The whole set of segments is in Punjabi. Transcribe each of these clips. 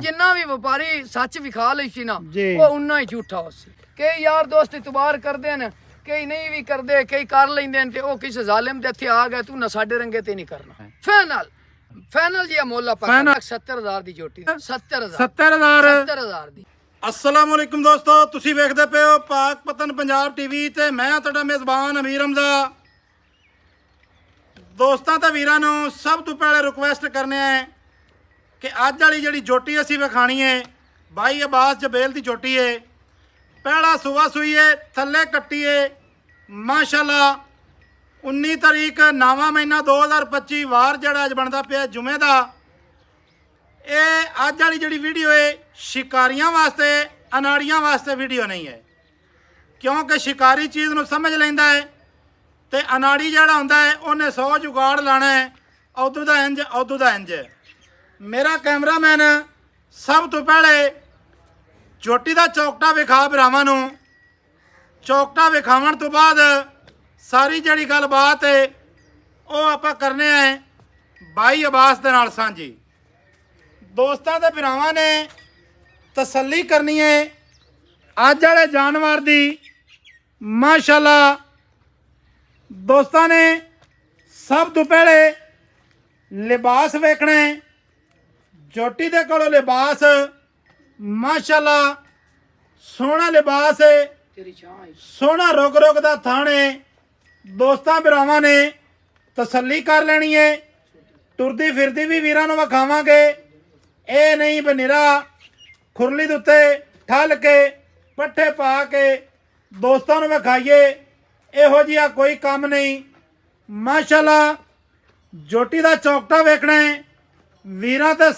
ਜਿੰਨਾ ਵੀ ਵਪਾਰੀ ਸੱਚ ਵਿਖਾ ਲਈ ਸੀ ਨਾ ਉਹ ਉਨਾ ਹੀ ਝੂਠਾ ਹੋ ਸੀ। ਕਈ ਯਾਰ ਦੋਸਤ ਇਤਬਾਰ ਕਰਦੇ ਨੇ, ਕਈ ਨਹੀਂ ਵੀ ਕਰਦੇ, ਕਈ ਕਰ ਲੈਂਦੇ ਨੇ ਤੇ ਉਹ ਕਿਸੇ ਜ਼ਾਲਿਮ ਦੇ ਇੱਥੇ ਆ ਗਏ ਤੂੰ ਨਾ ਸਾਡੇ ਰੰਗੇ ਤੇ ਨਹੀਂ ਕਰਨਾ। ਫਾਈਨਲ ਜੀ ਮੁੱਲ ਆਪਾਂ 70000 ਦੀ ਝੋਟੀ 70000 ਦੀ। अस्सलाम वालेकुम दोस्तों, तुसी वेखदे पे हो पाक पतन पंजाब टीवी ते मैं तुहाडा मेज़बान अमीर हमजा। दोस्तां ते वीरां नूं सब तो पहले रिक्वेस्ट करने हैं कि अज वाली जिहड़ी झोटी असीं विखाणी है भाई अब्बास जबेल दी झोटी है। पहला सूआ सूई है, थल्ले कट्टी है माशाअल्लाह। 19 तारीख 9वां महीना 2025 वार जिहड़ा अज बनदा पिया जुमे दा। ਇਹ ਅੱਜ ਵਾਲੀ ਜਿਹੜੀ ਵੀਡੀਓ ਹੈ ਸ਼ਿਕਾਰੀਆਂ ਵਾਸਤੇ, ਅਨਾੜੀਆਂ ਵਾਸਤੇ ਵੀਡੀਓ ਨਹੀਂ ਹੈ, ਕਿਉਂਕਿ ਸ਼ਿਕਾਰੀ ਚੀਜ਼ ਨੂੰ ਸਮਝ ਲੈਂਦਾ ਹੈ ਤੇ ਅਨਾੜੀ ਜਿਹੜਾ ਹੁੰਦਾ ਹੈ ਉਹਨੇ 100 ਜੁਗਾੜ ਲਾਣਾ ਹੈ, ਉਦੋਂ ਦਾ ਇੰਜ ਉਦੋਂ ਦਾ ਇੰਜ। ਮੇਰਾ ਕੈਮਰਾਮੈਨ ਸਭ ਤੋਂ ਪਹਿਲੇ ਝੋਟੀ ਦਾ ਚੌਕਟਾ ਵਿਖਾ ਭਰਾਵਾਂ ਨੂੰ। ਚੌਕਟਾ ਵਿਖਾਉਣ ਤੋਂ ਬਾਅਦ ਸਾਰੀ ਜਿਹੜੀ ਗੱਲਬਾਤ ਹੈ ਉਹ ਆਪਾਂ ਕਰਨੇ ਆ ਬਾਈ ਅਬਾਸ ਦੇ ਨਾਲ ਸਾਂਝੀ। दोस्तों के भरावां ने तसल्ली करनी है अज वाले जानवर दी माशाअल्लाह। दोस्तों ने सब तो पहले लिबास वेखना है। झोटी दे कोलों लिबास माशाअल्लाह सोहना लिबास है, सोहना रुग रुग दा थान है। दोस्तों भरावां ने तसल्ली कर लेनी है। टुरदी फिरदी भी वीरां नूं विखावांगे, ਇਹ नहीं बनेरा खुरली ਦੇ ਉੱਤੇ ਠੱਲ ਕੇ ਪੱਠੇ ਪਾ ਕੇ ਦੋਸਤਾਂ ਨੂੰ ਵਿਖਾਈਏ, ਇਹੋ ਜਿਹਾ ਕੋਈ ਕੰਮ ਨਹੀਂ। ਮਾਸ਼ਾਅੱਲਾ ਝੋਟੀ ਦਾ ਚੌਕਟਾ ਵੇਖਣਾ ਹੈ। ਵੀਰਾਂ ਤੇ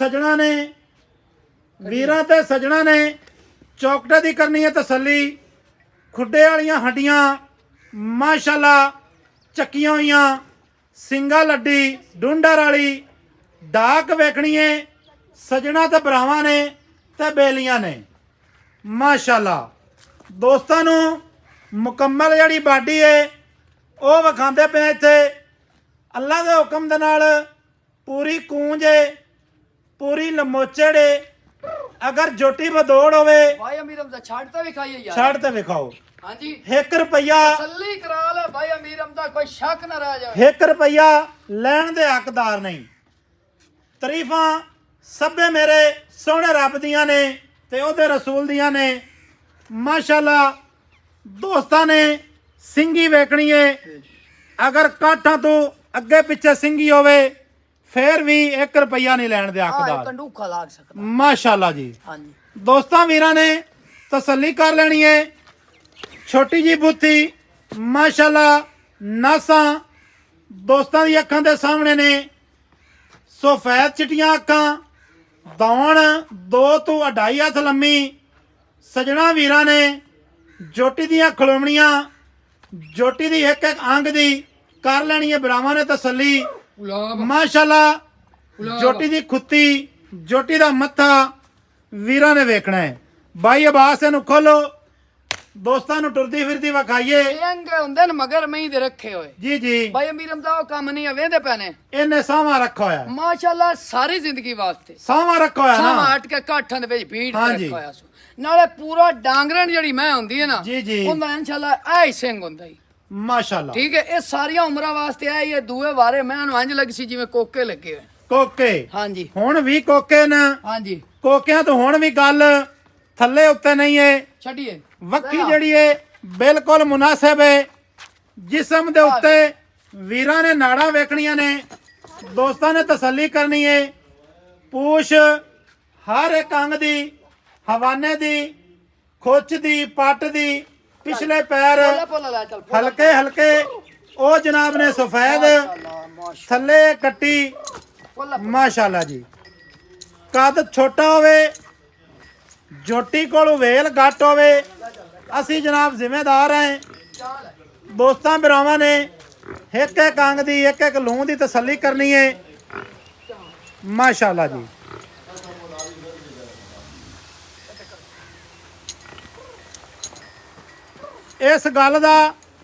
ਸੱਜਣਾ ਨੇ ਚੌਕਟੇ ਦੀ ਕਰਨੀ ਹੈ ਤਸੱਲੀ। ਖੁੱਡੇ ਵਾਲੀਆਂ ਹੱਡੀਆਂ ਮਾਸ਼ਾਅੱਲਾ ਚੱਕੀਆਂ ਹੋਈਆਂ, ਸਿੰਗਾ ਲੱਡੀ ਡੂੰਡਰ ਵਾਲੀ ਡਾਕ ਵੇਖਣੀ ਹੈ। सजना तो भरावां ने ते बेलियां ने माशाअल्लाह। दोस्तों नूं मुकम्मल जिहड़ी बाडी है वो विखांदे पे इत्थे अल्लाह के हुक्म दे नाल। पूरी कूंज है, पूरी लमोचड़ है। अगर झोटी बदौड़ होवे भाई अमीर हमदा छाड़ ते विखाइए यार, छाड़ ते विखाओ। हां जी 1 रुपया तसल्ली करा ले भाई अमीर हमदा, कोई शक ना रह जाए। 1 रुपया लैण दे हकदार नहीं। तरीफां सभे मेरे सोहने रब दियां ने ते ओहदे रसूल दियां ने माशाअल्लाह। दोस्तां ने सिंगी वेखनी है। अगर काठां तो अगे पिछे सिंगी होवे फिर भी 1 रुपया नहीं लैण दे हकदार कंडूखा लाग सकदा माशाअल्लाह जी। हां जी दोस्तां वीरां ने तसल्ली कर लेनी है। छोटी जी बुत्ती माशाअल्लाह, नासां दोस्तां दी अखां दे सामने ने। सफेद चिट्टियां अखां, दौड़ 2 ਤੋਂ 2.5 हथ लम्मी। सजना वीरां ने झोटी दियां खलोमणियां, झोटी दी एक एक अंग दी कर लेनी है भरावां ने तसल्ली माशाअल्लाह। झोटी दी खुत्ती, झोटी दा मत्था वीरां ने वेखना है। भाई अब्बास इहनूं खोलो, दोस्तां नूं टुरदी फिरदी विखाइए। अंग हुंदे ने मगर मई दे रखे होए। जी जी भाई अमीर हमदा ओ काम नहीं है, वेंदे पैने इन्ने सावा रखा होया माशाअल्लाह। सारी जिंदगी वास्ते सावा रखा होया ना, सावा हट के काठां दे विच भीड़ रखा होया सो। नाले पूरा डांगरन जिहड़ी मैं हुंदी है ना जी जी हुंदा इंशाअल्लाह ऐ सिंह हुंदा ही माशाअल्लाह। ठीक है। ये सारियां उम्रां वास्ते है। ये दूए वारे मैं इंज लग सी जिवें कोके लगे होए। कोके हां जी हुण भी कोके न। हां जी कोकियां तो हुण भी गल थल्ले उत्ते नहीं है। छड्डिए वक्की जिहड़ी है बिल्कुल मुनासिब है। जिस्म दे उत्ते वीरां ने नाड़ा वेखणियां ने। दोस्तां ने तसल्ली करनी है। पूछ हर एक अंग दी, हवाने दी, खुच दी, पट दी, पिछले पैर हल्के हल्के ओ जनाब ने सफेद, थल्ले कट्टी माशाअल्लाह जी। कद छोटा होवे, झोटी कोल वेल घट होवे, असी जनाब जिम्मेदार हैं। दोस्तां भरावां ने एक एक अंग दी, एक एक लूह दी तसल्ली करनी है माशाअल्लाह जी। इस गल का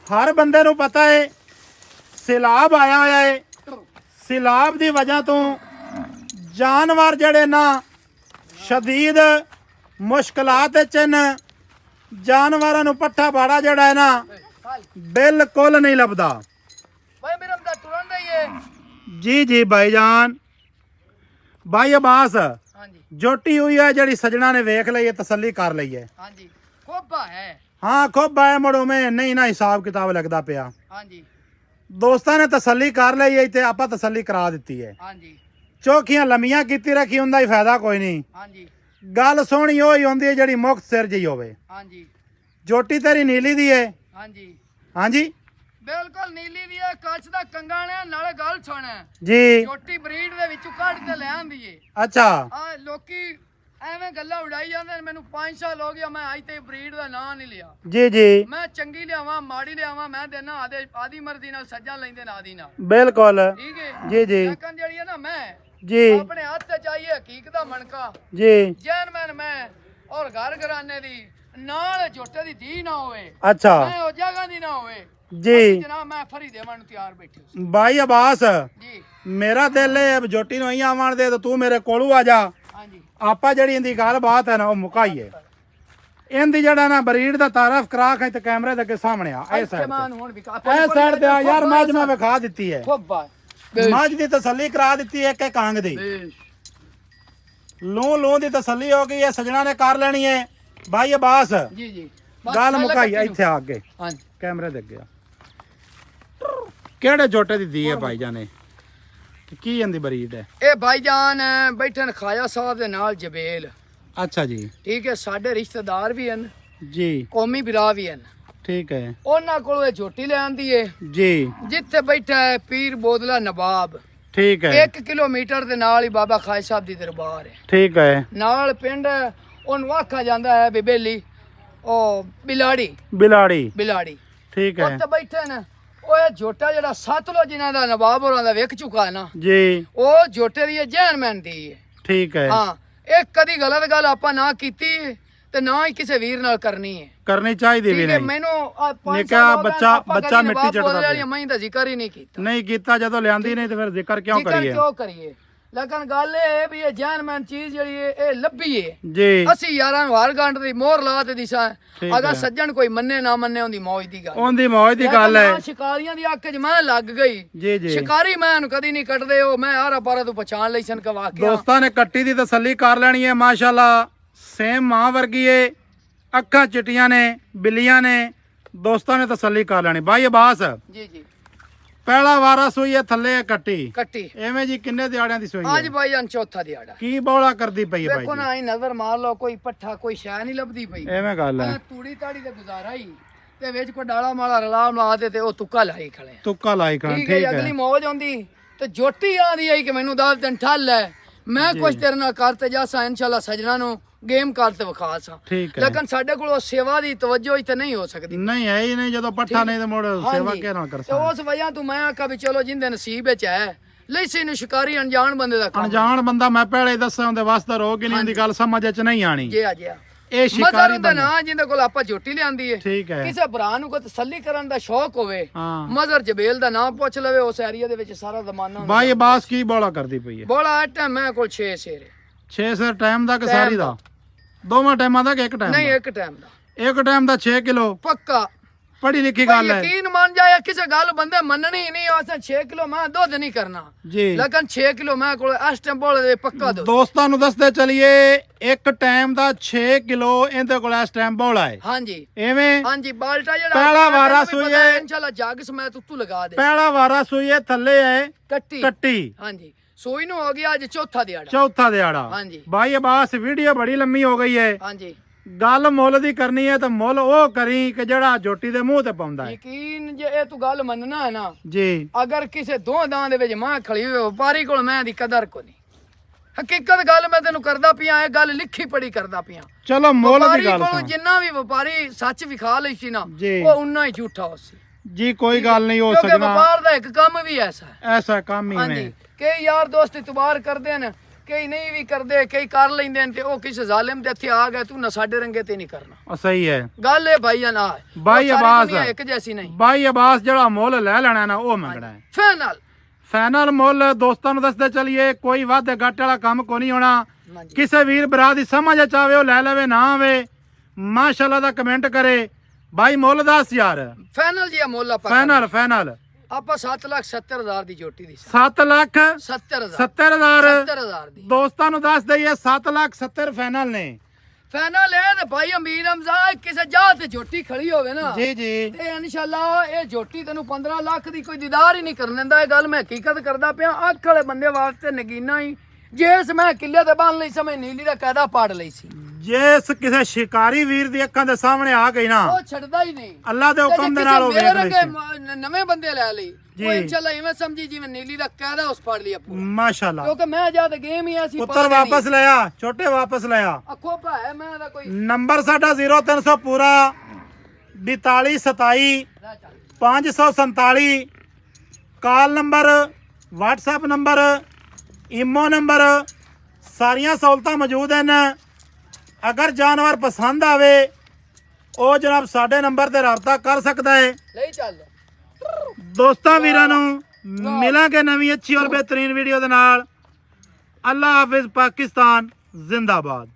हर बंदे नूं पता है, सैलाब आया होया है। सैलाब की वजह तो जानवर जड़े ना ਸ਼ਦੀਦ ਮੁਸ਼ਕਲਾਤ ਵਿੱਚ ਨੇ। ਜਾਨਵਰਾਂ ਨੂੰ ਪੱਠਾ ਬਾੜਾ ਜਿਹੜਾ ਹੈ ਨਾ ਬਿਲਕੁਲ ਨਹੀਂ ਲੱਭਦਾ। भाई मेरा बंदा तुरंत ही है। ਜੀ ਜੀ ਭਾਈਜਾਨ। ਭਾਈ ਅਬਾਸ हाँ जी ਜੋਟੀ ਹੋਈ ਹੈ ਜਿਹੜੀ ਸਜਣਾ ਨੇ ਵੇਖ ਲਈ ਹੈ, ਤਸੱਲੀ ਕਰ ਲਈ ਹੈ। हाँ जी खोबा है। ਹਾਂ ਖੋਬਾ ਹੈ ਮੜੋ ਮੈਂ ਨਹੀਂ ਨਾ ਹਿਸਾਬ ਕਿਤਾਬ ਲੱਗਦਾ ਪਿਆ। हाँ जी ਦੋਸਤਾਂ ਨੇ ਤਸੱਲੀ ਕਰ ਲਈ ਹੈ ਤੇ ਆਪਾਂ ਤਸੱਲੀ ਕਰਾ ਦਿੱਤੀ ਹੈ। हाँ जी ਚੌਕੀਆਂ ਲੰਮੀਆਂ ਕੀਤੀ ਰੱਖੀ ਹੁੰਦਾ ਹੀ ਫਾਇਦਾ ਕੋਈ ਨਹੀਂ। हाँ जी ਗੱਲ ਸੋਹਣੀ ਹੋਈ ਹੁੰਦੀ ਹੈ ਜਿਹੜੀ ਮੁਕਤ ਸਿਰ ਜਿਹੀ ਹੋਵੇ। हाँ जी ਜੋਟੀ ਤੇਰੀ ਨੀਲੀ ਦੀ ਹੈ। हाँ जी ਹਾਂਜੀ ਬਿਲਕੁਲ ਨੀਲੀ ਦੀ ਹੈ, ਕੱਚ ਦਾ ਕੰਗਾ ਨੇ, ਨਾਲੇ ਗੱਲ ਸੁਣ ਜੀ। ਛੋਟੀ ਬਰੀਡ ਦੇ ਵਿੱਚੋਂ ਕੱਢ ਕੇ ਲੈ ਆਂਦੀ ਏ। ਅੱਛਾ ਆ ਲੋਕੀ ਐਵੇਂ ਗੱਲਾਂ ਉਡਾਈ ਜਾਂਦੇ ਨੇ। ਮੈਨੂੰ 5 ਸਾਲ ਹੋ ਗਿਆ, ਮੈਂ ਅੱਜ ਤੇ ਬਰੀਡ ਦਾ ਨਾਂ ਨਹੀਂ ਲਿਆ। ਜੀ ਜੀ ਮੈਂ ਚੰਗੀ ਲਿਆਵਾਂ ਮਾੜੀ ਲਿਆਵਾਂ ਮੈਂ ਦੇਣਾ ਆਦੀ ਮਰਜ਼ੀ ਨਾਲ, ਸੱਜਾ ਲੈਂਦੇ ਨੇ ਆਦੀ ਨਾਲ। ਬਿਲਕੁਲ ਠੀਕ ਹੈ ਜੀ ਜੀ ਲੇਕਿਨ ਜਿਹੜੀ ਹੈ ਨਾ ਮੈਂ ਜੀ ਆਪਣੇ ਹੱਥ ਤੇ ਚਾਹੀਏ ਹਕੀਕਤ ਦਾ ਮਣਕਾ ਜੀ। ਜੈਨਮੈਨ ਮੈਂ ਔਰ ਘਰ ਘਰਾਨੇ ਦੀ ਨਾਲ ਝੋਟੇ ਦੀ ਧੀ ਨਾ ਹੋਵੇ, ਅੱਛਾ ਮੈਂ ਉਹ ਜਗ੍ਹਾ ਦੀ ਨਾ ਹੋਵੇ ਜੀ। ਜਨਾਬ ਮੈਂ ਫਰੀ ਦੇਵਣ ਨੂੰ ਤਿਆਰ ਬੈਠੇ ਸੀ। ਭਾਈ ਅਬਾਸ ਜੀ ਮੇਰਾ ਦਿਲ ਹੈ ਜੋਟੀ ਨੂੰ ਹੀ ਆਵਣ ਦੇ ਤੇ ਤੂੰ ਮੇਰੇ ਕੋਲੋਂ ਆ ਜਾ। ਹਾਂਜੀ ਆਪਾਂ ਜਿਹੜੀ ਇਹਦੀ ਗੱਲਬਾਤ ਹੈ ਨਾ ਉਹ ਮੁਕਾਈਏ। ਇਹਦੀ ਜਿਹੜਾ ਨਾ ਬਰੀਡ ਦਾ ਤਾਰਫ ਕਰਾ ਕੇ ਤੇ ਕੈਮਰੇ ਦੇ ਅੱਗੇ ਸਾਹਮਣੇ ਆ। ਇਹ ਸਾਈਡ ਤੇ ਇਹ ਸਾਈਡ ਤੇ ਆ ਯਾਰ। ਮੱਝ ਮੈਂ ਵਿਖਾ ਦਿੱਤੀ ਹੈ। ਖੋਬਾ ਮੱਝ ਦੀ ਤਸੱਲੀ ਕਰਾ ਦਿੱਤੀ ਹੈ ਕਿ ਕਾਂਗ ਦੀ ਲੂ ਦੀ ਤਸੱਲੀ ਹੋ ਗਈ ਹੈ। ਸਜਣਾ ਨੇ ਕਰ ਲੈਣੀ ਹੈ। ਭਾਈ ਅਬਾਸ ਜੀ ਜੀ ਗੱਲ ਮੁਕਾਈ ਇੱਥੇ ਆ ਅੱਗੇ ਹਾਂਜੀ ਕੈਮਰੇ ਦੇ ਅੱਗੇ ਆ। ਕਿਹੜੇ ਜੋਟੇ ਦੀ ਦੀ ਹੈ ਭਾਈ ਜਾਨੇ ਕੀ ਇਹਦੀ ਬਰੀਡ ਹੈ? ਇਹ ਭਾਈਜਾਨ ਬੈਠੇ ਨੇ ਖਾਜਾ ਸਾਹਿਬ ਦੇ ਨਾਲ ਜਬੇਲ। ਅੱਛਾ ਜੀ ਠੀਕ ਹੈ ਸਾਡੇ ਰਿਸ਼ਤੇਦਾਰ ਵੀ ਹਨ, ਜੀ ਕੌਮੀ ਭਰਾ ਵੀ ਹਨ। ਠੀਕ ਹੈ ਉਹਨਾਂ ਕੋਲੋਂ ਇਹ ਝੋਟੀ ਲੈ ਆਂਦੀ ਏ। ਜੀ ਜਿੱਥੇ ਬੈਠਾ ਹੈ ਪੀਰ ਬੋਦਲਾ ਨਵਾਬ, ਠੀਕ ਹੈ 1 ਕਿਲੋਮੀਟਰ ਦੇ ਨਾਲ ਹੀ ਬਾਬਾ ਖਾਜ ਸਾਹਿਬ ਦੀ ਦਰਬਾਰ ਹੈ। ਠੀਕ ਹੈ ਨਾਲ ਪਿੰਡ ਉਹਨੂੰ ਆਖਿਆ ਜਾਂਦਾ ਹੈ ਬਿਬੇਲੀ, ਉਹ ਬਿਲਾੜੀ ਬਿਲਾੜੀ। ਠੀਕ ਹੈ ਉੱਥੇ ਬੈਠੇ ਨੇ ਉਹ ਇਹ ਝੋਟਾ ਜਿਹੜਾ ਸਤਲੁਜ ਜਿਨ੍ਹਾਂ ਦਾ ਨਵਾਬ ਹੋਰਾਂ ਦਾ ਵੇਖ ਚੁੱਕਾ ਹੈ ਨਾ, ਜੀ ਉਹ ਝੋਟੇ ਦੀ ਜੈਨਮੈਨ ਦੀ ਹੈ। ਠੀਕ ਹੈ ਹਾਂ ਇਹ ਕਦੀ ਗਲਤ ਗੱਲ ਆਪਾਂ ਨਾ ਕੀਤੀ ਤੇ ਨਾ ਹੀ ਕਿਸੇ ਵੀਰ ਨਾਲ ਕਰਨੀ ਹੈ। ਕਰਨੀ ਚਾਹੀਦੀ ਵੀ ਠੀਕ ਹੈ ਨਹੀਂ। ਮੈਨੂੰ ਨਿੱਕਾ ਬੱਚਾ ਮਿੱਟੀ ਚੜਦਾ ਪਿਆ ਮੈਂ ਤਾਂ ਜ਼ਿਕਰ ਹੀ ਨਹੀਂ ਕੀਤਾ। ਨਹੀਂ ਕੀਤਾ ਜਦੋਂ ਲਿਆਂਦੀ ਨਹੀਂ ਤੇ ਫਿਰ ਜ਼ਿਕਰ ਕਿਉਂ ਕਰੀਏ? ਕਿਉਂ ਕਰੀਏ? ਲੇਕਿਨ ਗੱਲ ਇਹ ਹੈ ਵੀ ਇਹ ਜੈਨਮੈਨ ਚੀਜ਼ ਜਿਹੜੀ ਹੈ ਇਹ ਲੱਭੀ ਹੈ। ਜੀ ਅਸੀਂ ਯਾਰਾਂ ਨੂੰ ਹਰ ਗੰਢ ਦੀ ਮੋਹਰ ਲਾ ਤੇ ਦਿਸਾ ਠੀਕ ਹੈ। ਅਗਰ ਸੱਜਣ ਕੋਈ ਮੰਨੇ ਨਾ ਮੰਨੇ ਉਹਦੀ ਮੌਜ ਦੀ ਗੱਲ। ਉਹਦੀ ਮੌਜ ਦੀ ਗੱਲ ਹੈ। ਲੇਕਿਨ ਸ਼ਿਕਾਰੀਆਂ ਦੀ ਅੱਖ 'ਚ ਮੈਂ ਲੱਗ ਗਈ। ਜੀ ਜੀ ਸ਼ਿਕਾਰੀ ਮੈਂ ਨੂੰ ਕਦੀ ਨਹੀਂ ਕੱਢਦੇ, ਉਹ ਮੈਂ ਆਰਾ ਪਾਰਾ ਤੋਂ ਪਛਾਣ ਲਈ ਸਨ ਕਿ ਵਾਕਿਆ ਦੋਸਤਾਂ ਨੇ ਕੱਟੀ ਦੀ ਤਸੱਲੀ ਕਰ ਲੈਣੀ ਹੈ। ਮਾਸ਼ਾਅੱਲਾ ਸੇਮ ਮਾਂ ਵਰਗੀ ਏ, ਅੱਖਾਂ ਚਿੱਟੀਆਂ ਨੇ, ਬਿੱਲੀਆਂ ਨੇ। ਦੋਸਤਾਂ ਨੇ ਤਸੱਲੀ ਕਰ ਲੈਣੀ। ਭਾਈ ਅਬਾਸ ਜੀ ਜੀ ਪਹਿਲਾ ਵਾਰਾ ਸੂਈ ਹੈ ਥੱਲੇ ਕੱਟੀ ਕੱਟੀ ਐਵੇਂ ਜੀ ਕਿੰਨੇ ਦਿਹਾੜਿਆਂ ਦੀ ਸੂਈ ਅੱਜ ਹੈ? ਭਾਈ ਚੌਥਾ ਦਿਹਾੜਾ। ਕੀ ਬੌਲਾ ਕਰਦੀ ਪਈ ਹੈ ਵੇਖੋ ਭਾਈ ਨਾ ਹੀ ਨਜ਼ਰ ਮਾਰ ਲਓ, ਕੋਈ ਪੱਠਾ ਕੋਈ ਸ਼ੈ ਨਹੀਂ ਲੱਭਦੀ ਪਈ। ਜੀ? ਐਵੇਂ ਗੱਲ ਹੈ। ਤੂੜੀ ਤਾੜੀ ਤੇ ਗੁਜ਼ਾਰਾ ਹੀ ਤੇ ਵਿੱਚ ਕੋਈ ਡਾਲਾ ਮਾਲਾ ਰਲਾ ਲਾ ਦੇ ਤੇ ਉਹ ਤੁੱਕਾ ਲਾਈ ਖੜੇ। ਤੁੱਕਾ ਲਾਈ ਖਾਂ। ਠੀਕ ਹੈ ਠੀਕ ਅਗਲੀ ਹੈ ਮੌਜ ਆਉਂਦੀ ਤੇ ਜੋਟੀ ਆਂਦੀ ਆਈ ਕਿ ਮੈਨੂੰ ਦਾਲ ਤਨ ਠੱਲ ਹੈ, ਮੈਂ ਕੁਛ ਤੇਰੇ ਨਾਲ ਕਰਤੇ ਜਾਸਾਂ ਇਨਸ਼ਾਅੱਲਾ ਸਜਣਾ ਨੂੰ ਗੇਮ ਕਰਤੇ ਵਿਖਾ ਸਾਂ। ਠੀਕ ਹੈ ਲੇਕਿਨ ਸਾਡੇ ਕੋਲ ਉਹ ਸੇਵਾ ਦੀ ਤਵੱਜੋ ਹੀ ਤੇ ਨਹੀਂ ਹੋ ਸਕਦੀ। ਨਹੀਂ ਹੈ ਹੀ ਨਹੀਂ। ਜਦੋਂ ਪੱਠਾ ਨਹੀਂ ਤੇ ਮੁੜ ਸੇਵਾ ਹਾਂਜੀ। ਕਿਹ ਨਾਲ ਕਰ ਤੇ ਸਕਦਾ? ਉਸ ਵਜ੍ਹਾ ਤੋਂ ਮੈਂ ਆਖਿਆ ਵੀ ਚਲੋ ਜਿੰਦੇ ਨਸੀਬ ਵਿੱਚ ਹੈ ਲਈ ਨੂੰ ਸ਼ਿਕਾਰੀ ਅਣਜਾਣ ਬੰਦੇ ਦਾ ਕੰਮ। ਅਣਜਾਣ ਬੰਦਾ ਮੈਂ ਪਹਿਲੇ ਦੱਸਿਆ ਉਹਦੇ ਵਾਸਤੇ ਰੋਗ ਹੀ ਨਹੀਂ ਹੁੰਦੀ। ਗੱਲ ਸਮਝ ਚ ਨਹੀਂ ਆਣੀ। ਜੇ ਆ ਜਿਆ ਇਹ ਮਜ਼ਰ ਸ਼ਿਕਾਰੀ ਹੁੰਦਾ ਬੰਦਾ ਨਾ ਜਿੰਦੇ ਕੋਲ ਆਪਾਂ ਝੋਟੀ ਲਿਆਂਦੀ ਏ। ਠੀਕ ਹੈ ਕਿਸੇ ਭਰਾ ਨੂੰ ਕੋਈ ਤਸੱਲੀ ਕਰਨ ਦਾ ਸ਼ੌਕ ਹੋਵੇ, ਹਾਂ। ਮਜ਼ਰ ਜਬੇਲ ਦਾ ਨਾਮ ਪੁੱਛ ਲਵੇ, ਉਸ ਏਰੀਆ ਦੇ ਵਿੱਚ ਸਾਰਾ ਜ਼ਮਾਨਾ ਹੁੰਦਾ। ਭਾਈ ਅਬਾਸ ਕੀ ਬੌਲਾ ਕਰਦੀ ਪਈ ਹੈ? ਬੋਲਾ ਆਟਾ ਮੈਂ ਕੋਲ 6 ਸੇਰੇ 6 ਸਿਰ ਟਾਈਮ ਦਾ ਕਿ ਸਾਰੀ ਦਾ? ਦੋਵਾਂ ਟਾਈਮਾਂ ਦਾ ਕਿ ਇੱਕ ਟਾਈਮ ਨਹੀਂ ਦਾ? ਇੱਕ ਟਾਈਮ ਦਾ ਇੱਕ ਟਾਈਮ ਦਾ 6 ਕਿਲੋ ਪੱਕਾ। ਪੜੀ ਲਿਖੀ ਭਾਈ ਗੱਲ ਹੈ ਯਕੀਨ ਮੰਨ ਜਾਏ ਕਿਸੇ ਗੱਲ ਬੰਦੇ ਮੰਨਣੀ ਹੀ ਨਹੀਂ। ਅਸਾਂ 6 ਕਿਲੋ ਮੈਂ ਦੁੱਧ ਨਹੀਂ ਕਰਨਾ, ਜੀ। ਲੇਕਿਨ 6 ਕਿਲੋ ਮੈਂ ਕੋਲ ਇਸ ਟਾਈਮ ਬੋਲੇ ਦੇ ਪੱਕਾ ਦੁੱਧ। ਦੋਸਤਾਂ ਨੂੰ ਦੱਸਦੇ ਚਲੀਏ ਇੱਕ ਟਾਈਮ ਦਾ 6 ਕਿਲੋ ਇਹਦੇ ਕੋਲ ਇਸ ਟਾਈਮ ਬੌਲਾ ਹੈ। ਹਾਂਜੀ ਐਵੇਂ ਹਾਂਜੀ ਬਾਲਟਾ ਜਿਹੜਾ ਪਹਿਲਾ ਆਪਣਾ ਵਾਰਾ ਤੈਨੂੰ ਵੀ ਸੂਈ ਪਤਾ ਹੈ। ਇਨਸ਼ਾਅੱਲਾ ਜੱਗ ਸਮੇਤ ਤੂੰ ਲਗਾ ਦੇ। ਪਹਿਲਾ ਵਾਰਾ ਸੂਈ ਹੈ ਥੱਲੇ ਹੈ ਕੱਟੀ ਕੱਟੀ। ਹਾਂਜੀ ਸੂਈ ਨੂੰ ਹੋ ਗਿਆ ਅੱਜ ਚੌਥਾ ਦਿਹਾੜਾ। ਚੌਥਾ ਦਿਹਾੜਾ। ਹਾਂਜੀ ਭਾਈ ਅਬਾਸ ਵੀਡੀਓ ਬੜੀ ਲੰਮੀ ਹੋ ਗਈ ਹੈ। ਹਾਂਜੀ ਗੱਲ ਮੁੱਲ ਦੀ ਕਰਨੀ ਹੈ ਤਾਂ ਮੁੱਲ ਉਹ ਕਰੀ ਕਿ ਜਿਹੜਾ ਜੋਟੀ ਦੇ ਮੂੰਹ ਤੇ ਪਾਉਂਦਾ ਹੈ। ਯਕੀਨ ਜੇ ਇਹ ਤੂੰ ਗੱਲ ਮੰਨਣਾ ਹੈ ਨਾ, ਜੀ ਅਗਰ ਕਿਸੇ ਦੋ ਦਾਂ ਦੇ ਵਿੱਚ ਮਾਂ ਖੜੀ ਹੋਵੇ ਵਪਾਰੀ ਕੋਲ ਮੈਂ ਦੀ ਕਦਰ ਕੋ ਨਹੀਂ। ਹਕੀਕਤ ਗੱਲ ਮੈਂ ਤੈਨੂੰ ਕਰਦਾ ਪਿਆ, ਇਹ ਗੱਲ ਲਿਖੀ ਪੜੀ ਕਰਦਾ ਪਿਆ। ਚਲੋ ਮੁੱਲ ਵਪਾਰੀ ਦੀ ਗੱਲ ਕੋਲ ਸੁਣ। ਜਿੰਨਾ ਵੀ ਵਪਾਰੀ ਸੱਚ ਵਿਖਾ ਲਈ ਸੀ ਨਾ, ਜੀ। ਉਹ ਉਨਾ ਹੀ ਝੂਠਾ ਸੀ। ਜੀ ਕੋਈ ਗੱਲ ਨਹੀਂ ਹੋ ਕਿਉਂਕਿ ਸਕਦਾ। ਵਪਾਰ ਦਾ ਇੱਕ ਕੰਮ ਵੀ ਐਸਾ ਹੈ। ਐਸਾ ਕੰਮ ਹੀ ਹਾਂਜੀ ਨੇ। ਕਈ ਯਾਰ ਦੋਸਤ ਇਤਬਾਰ ਕਰਦੇ ਨੇ, ਕਈ ਨਹੀਂ ਵੀ ਕਰਦੇ, ਕਈ ਕਰ ਲੈਂਦੇ ਨੇ ਤੇ ਉਹ ਕਿਸੇ ਜ਼ਾਲਿਮ ਦੇ ਇੱਥੇ ਆ ਗਏ ਤੂੰ ਨਾ ਸਾਡੇ ਰੰਗੇ ਤੇ ਨਹੀਂ ਕਰਨਾ। ਉਹ ਸਹੀ ਹੈ ਗੱਲ ਇਹ ਭਾਈਆਂ ਨਾ ਭਾਈ ਆਵਾਜ਼ ਇੱਕ ਜੈਸੀ ਨਹੀਂ। ਭਾਈ ਅਬਾਸ ਜਿਹੜਾ ਮੁੱਲ ਲੈ ਲੈਣਾ ਨਾ ਉਹ ਮੰਗਣਾ ਹੈ। ਫਾਈਨਲ ਫਾਈਨਲ ਮੁੱਲ ਦੋਸਤਾਂ ਨੂੰ ਦੱਸਦੇ ਚਲੀਏ ਕੋਈ ਵਾਧੇ ਘਾਟੇ ਵਾਲਾ ਕੰਮ ਕੋ ਨਹੀਂ ਹੋਣਾ। ਹਾਂਜੀ। ਕਿਸੇ ਵੀਰ ਭਰਾ ਦੀ ਸਮਝ ਚਾਵੇ ਉਹ ਲੈ ਲਵੇ ਨਾ ਆਵੇ ਮਾਸ਼ਾਅੱਲਾ ਦਾ ਕਮੈਂਟ ਕਰੇ ਬਾਈ ਮੁੱਲ ਦੱਸ ਯਾਰ ਫਾਈਨਲ ਜੀ ਮੁੱਲ ਆਪਾਂ ਫਾਈਨਲ ਆਪਾਂ 7,70,000 ਦੀ ਝੋਟੀ ਦੀ 7,70,000 70000 ਦੀ ਦੋਸਤਾਂ ਨੂੰ ਦੱਸ ਦਈਏ 7,70,000 ਫਾਈਨਲ ਨੇ ਫਾਈਨਲ ਹੈ ਤੇ ਭਾਈ ਅਮੀਰ ਹਮਜ਼ਾ ਕਿਸੇ ਜਗ੍ਹਾ ਤੇ ਝੋਟੀ ਖੜੀ ਹੋਵੇ ਨਾ ਜੀ ਜੀ ਤੇ ਇਨਸ਼ਾਅੱਲਾ ਇਹ ਝੋਟੀ ਤੈਨੂੰ 15 ਲੱਖ ਦੀ ਕੋਈ ਦੀਦਾਰ ਹੀ ਨਹੀਂ ਕਰਨ ਦਿੰਦਾ। ਇਹ ਗੱਲ ਮੈਂ ਹਕੀਕਤ ਕਰਦਾ ਪਿਆ। ਅੱਖ ਵਾਲੇ ਬੰਦੇ ਵਾਸਤੇ ਨਗੀਨਾ ਹੀ ਜਿਸ ਮੈਂ ਕਿੱਲੇ ਤੇ ਬੰਨ ਲਈ ਸਮੇਂ ਨੀਲੀ ਦਾ ਕਾਇਦਾ ਪਾੜ ਲਈ ਸੀ। ਜਿਸ ਕਿਸੇ ਸ਼ਿਕਾਰੀ ਵੀਰ ਦੀ ਅੱਖਾਂ ਦੇ ਸਾਹਮਣੇ ਆ ਗਈ ਨਾ ਉਹ ਛੱਡਦਾ ਹੀ ਨਹੀਂ। ਅੱਲਾ ਦੇ ਹੁਕਮ ਦੇ ਨਾਲ ਉਹ ਵੇਖ ਲਈ ਸੀ। ਨਵੇਂ ਬੰਦੇ ਲੈ ਲਈ ਉਹ ਇਨਸ਼ਾਅੱਲਾ ਇਵੇਂ ਸਮਝੀ ਜਿਵੇਂ ਨੀਲੀ ਦਾ ਕਾਇਦਾ ਉਸ ਪਾੜ ਲਿਆ ਪੂਰਾ ਮਾਸ਼ਾਅੱਲਾ। ਕਿਉਂਕਿ ਮੈਂ ਜਦ ਗੇਮ ਹੀ ਅਸੀਂ ਪੁੱਤਰ ਵਾਪਸ ਲਿਆ ਛੋਟੇ ਵਾਪਸ ਲਿਆ ਅੱਖੋਂ ਭਾ ਮੈਂ ਦਾ ਕੋਈ ਨੰਬਰ ਸਾਡਾ 0300 ਪੂਰਾ 4227 547 call number WhatsApp number imo number ਸਾਰੀਆਂ ਸਹੂਲਤਾਂ ਮੌਜੂਦ ਹਨ। ਅਗਰ ਜਾਨਵਰ ਪਸੰਦ ਆਵੇ ਉਹ ਜਨਾਬ ਸਾਡੇ ਨੰਬਰ ਤੇ ਰਾਬਤਾ ਕਰ ਸਕਦਾ ਹੈ। ਲਈ ਚੱਲ ਦੋਸਤਾਂ ਵੀਰਾਂ ਨੂੰ ਮਿਲਾਂਗੇ ਨਵੀਂ ਅੱਛੀ ਔਰ ਬਿਹਤਰੀਨ ਵੀਡੀਓ ਦੇ ਨਾਲ। ਅੱਲਾ ਹਾਫਿਜ਼। ਪਾਕਿਸਤਾਨ ਜ਼ਿੰਦਾਬਾਦ।